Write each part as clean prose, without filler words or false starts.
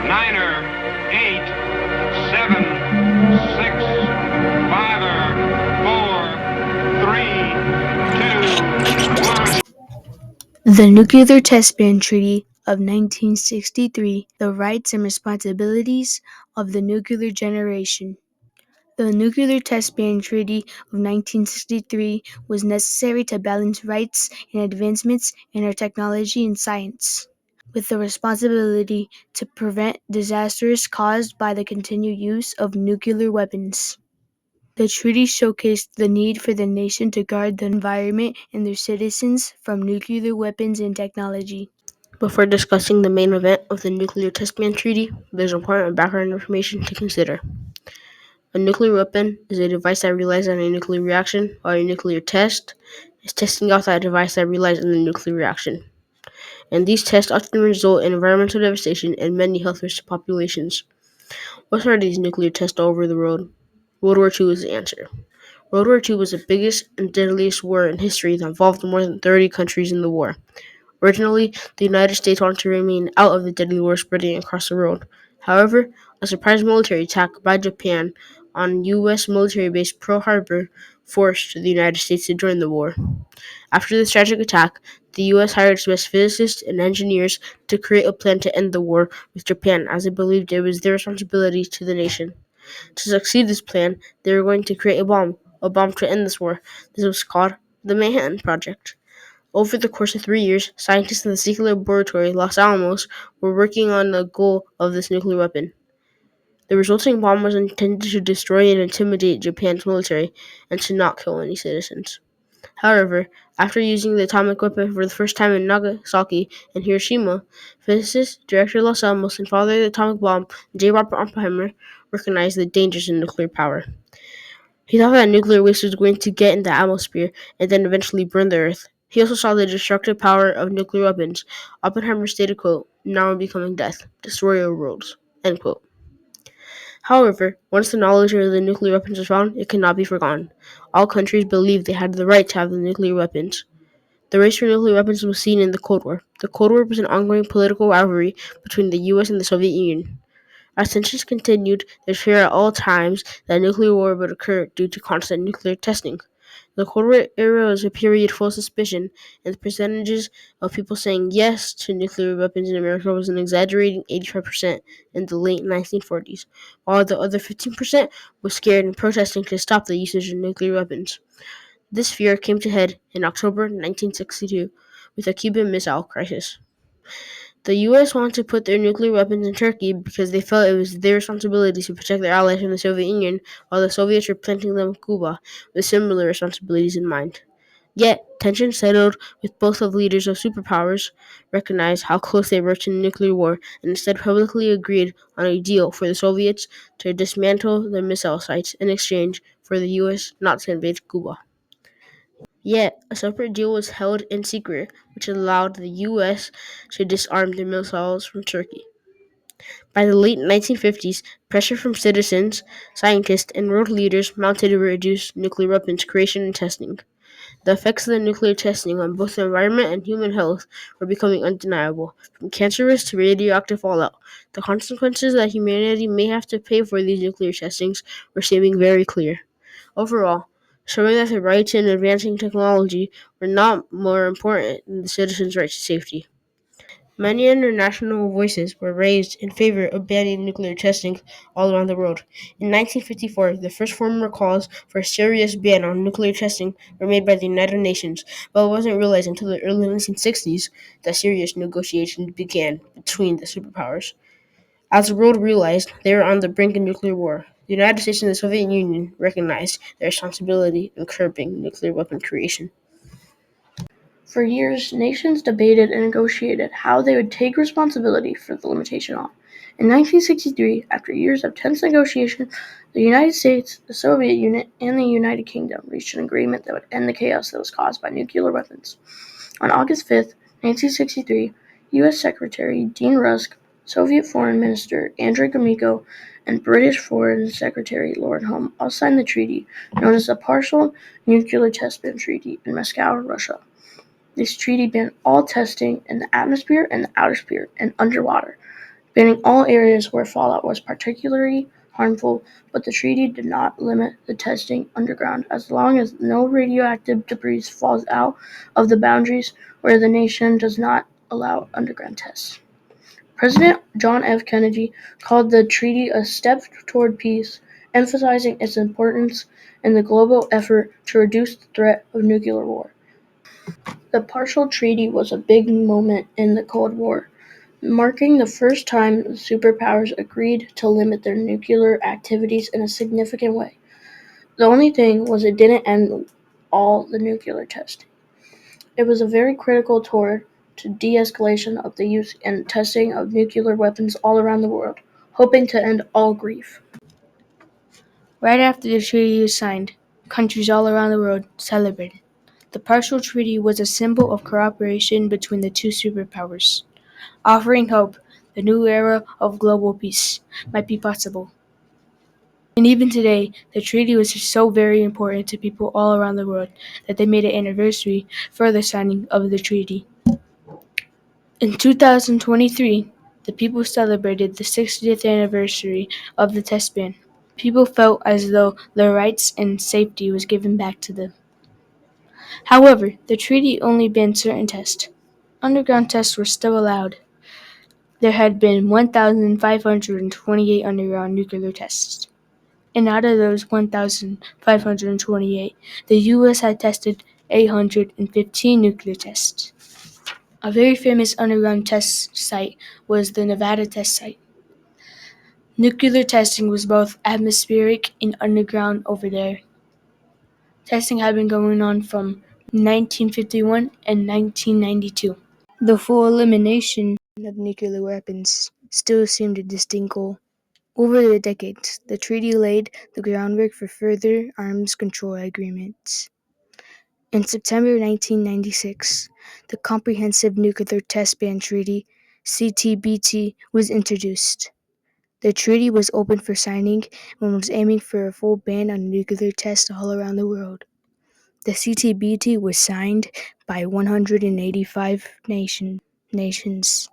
Niner, 8, 7, 6, 5, 4, 3, 2, 1. The Nuclear Test Ban Treaty of 1963, the rights and responsibilities of the nuclear generation. The Nuclear Test Ban Treaty of 1963 was necessary to balance rights and advancements in our technology and science, with the responsibility to prevent disasters caused by the continued use of nuclear weapons. The treaty showcased the need for the nation to guard the environment and their citizens from nuclear weapons and technology. Before discussing the main event of the Nuclear Test Ban Treaty, there's important background information to consider. A nuclear weapon is a device that relies on a nuclear reaction, while a nuclear test is testing out that device that relies on the nuclear reaction. And these tests often result in environmental devastation and many health risks to populations. What started these nuclear tests all over the world? World War II is the answer. World War II was the biggest and deadliest war in history that involved more than 30 countries in the war. Originally, the United States wanted to remain out of the deadly war spreading across the world. However, a surprise military attack by Japan on U.S. military base Pearl Harbor forced the United States to join the war. After this tragic attack, the U.S. hired its best physicists and engineers to create a plan to end the war with Japan, as they believed it was their responsibility to the nation. To succeed this plan, they were going to create a bomb to end this war. This was called the Manhattan Project. Over the course of 3 years, scientists in the secret laboratory Los Alamos were working on the goal of this nuclear weapon. The resulting bomb was intended to destroy and intimidate Japan's military and to not kill any citizens. However, after using the atomic weapon for the first time in Nagasaki and Hiroshima, physicist, director of Los Alamos, and father of the atomic bomb, J. Robert Oppenheimer, recognized the dangers in nuclear power. He thought that nuclear waste was going to get in the atmosphere and then eventually burn the Earth. He also saw the destructive power of nuclear weapons. Oppenheimer stated, quote, "Now we're becoming death, destroyer of worlds," end quote. However, once the knowledge of the nuclear weapons was found, it cannot be forgotten. All countries believed they had the right to have the nuclear weapons. The race for nuclear weapons was seen in the Cold War. The Cold War was an ongoing political rivalry between the U.S. and the Soviet Union. As tensions continued, there's fear at all times that a nuclear war would occur due to constant nuclear testing. The Cold War era was a period full of suspicion, and the percentages of people saying yes to nuclear weapons in America was an exaggerating 85% in the late 1940s, while the other 15% was scared and protesting to stop the usage of nuclear weapons. This fear came to head in October 1962 with the Cuban Missile Crisis. The U.S. wanted to put their nuclear weapons in Turkey because they felt it was their responsibility to protect their allies from the Soviet Union, while the Soviets were planting them in Cuba with similar responsibilities in mind. Yet, tensions settled with both of the leaders of superpowers recognized how close they were to nuclear war and instead publicly agreed on a deal for the Soviets to dismantle their missile sites in exchange for the U.S. not to invade Cuba. Yet, a separate deal was held in secret, which allowed the U.S. to disarm their missiles from Turkey. By the late 1950s, pressure from citizens, scientists, and world leaders mounted to reduce nuclear weapons creation and testing. The effects of the nuclear testing on both the environment and human health were becoming undeniable, from cancer risk to radioactive fallout. The consequences that humanity may have to pay for these nuclear testings were seeming very clear. Overall, showing that the rights in advancing technology were not more important than the citizens' right to safety. Many international voices were raised in favor of banning nuclear testing all around the world. In 1954, the first formal calls for a serious ban on nuclear testing were made by the United Nations, but it wasn't realized until the early 1960s that serious negotiations began between the superpowers. As the world realized they were on the brink of nuclear war, the United States and the Soviet Union recognized their responsibility in curbing nuclear weapon creation. For years, nations debated and negotiated how they would take responsibility for the limitation on. In 1963, after years of tense negotiation, the United States, the Soviet Union, and the United Kingdom reached an agreement that would end the chaos that was caused by nuclear weapons. On August 5, 1963, U.S. Secretary Dean Rusk, Soviet Foreign Minister Andrei Gromyko, and British Foreign Secretary Lord Home all signed the treaty, known as the Partial Nuclear Test Ban Treaty, in Moscow, Russia. This treaty banned all testing in the atmosphere and the outer sphere and underwater. banning all areas where fallout was particularly harmful, but the treaty did not limit the testing underground as long as no radioactive debris falls out of the boundaries where the nation does not allow underground tests. President John F. Kennedy called the treaty a step toward peace, emphasizing its importance in the global effort to reduce the threat of nuclear war. The partial treaty was a big moment in the Cold War, marking the first time the superpowers agreed to limit their nuclear activities in a significant way. The only thing was it didn't end all the nuclear testing. It was a very critical toward to de-escalation of the use and testing of nuclear weapons all around the world, hoping to end all grief. Right after the treaty was signed, countries all around the world celebrated. The partial treaty was a symbol of cooperation between the two superpowers, offering hope the new era of global peace might be possible. And even today, the treaty was so very important to people all around the world that they made an anniversary for the signing of the treaty. In 2023, the people celebrated the 60th anniversary of the test ban. People felt as though their rights and safety was given back to them. However, the treaty only banned certain tests. Underground tests were still allowed. There had been 1,528 underground nuclear tests. And out of those 1,528, the U.S. had tested 815 nuclear tests. A very famous underground test site was the Nevada test site. Nuclear testing was both atmospheric and underground over there. Testing had been going on from 1951 and 1992. The full elimination of nuclear weapons still seemed a distinct goal. Over the decades, the treaty laid the groundwork for further arms control agreements. In September 1996, the Comprehensive Nuclear Test Ban Treaty, CTBT, was introduced. The treaty was open for signing and was aiming for a full ban on nuclear tests all around the world. The CTBT was signed by 185 nations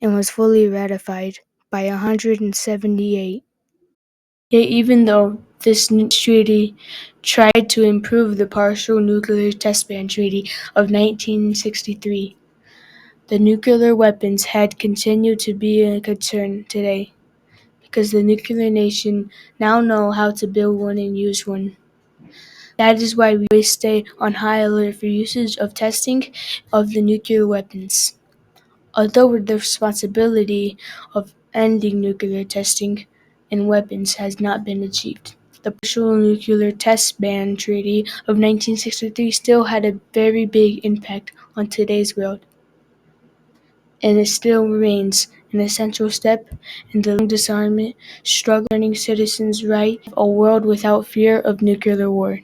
and was fully ratified by 178. Yet even though this treaty tried to improve the Partial Nuclear Test Ban Treaty of 1963, the nuclear weapons had continued to be a concern today because the nuclear nation now know how to build one and use one. That is why we always stay on high alert for usage of testing of the nuclear weapons. Although the responsibility of ending nuclear testing and weapons has not been achieved, the Partial Nuclear Test Ban Treaty of 1963 still had a very big impact on today's world, and it still remains an essential step in the long disarmament struggle, earning citizens' right to a world without fear of nuclear war.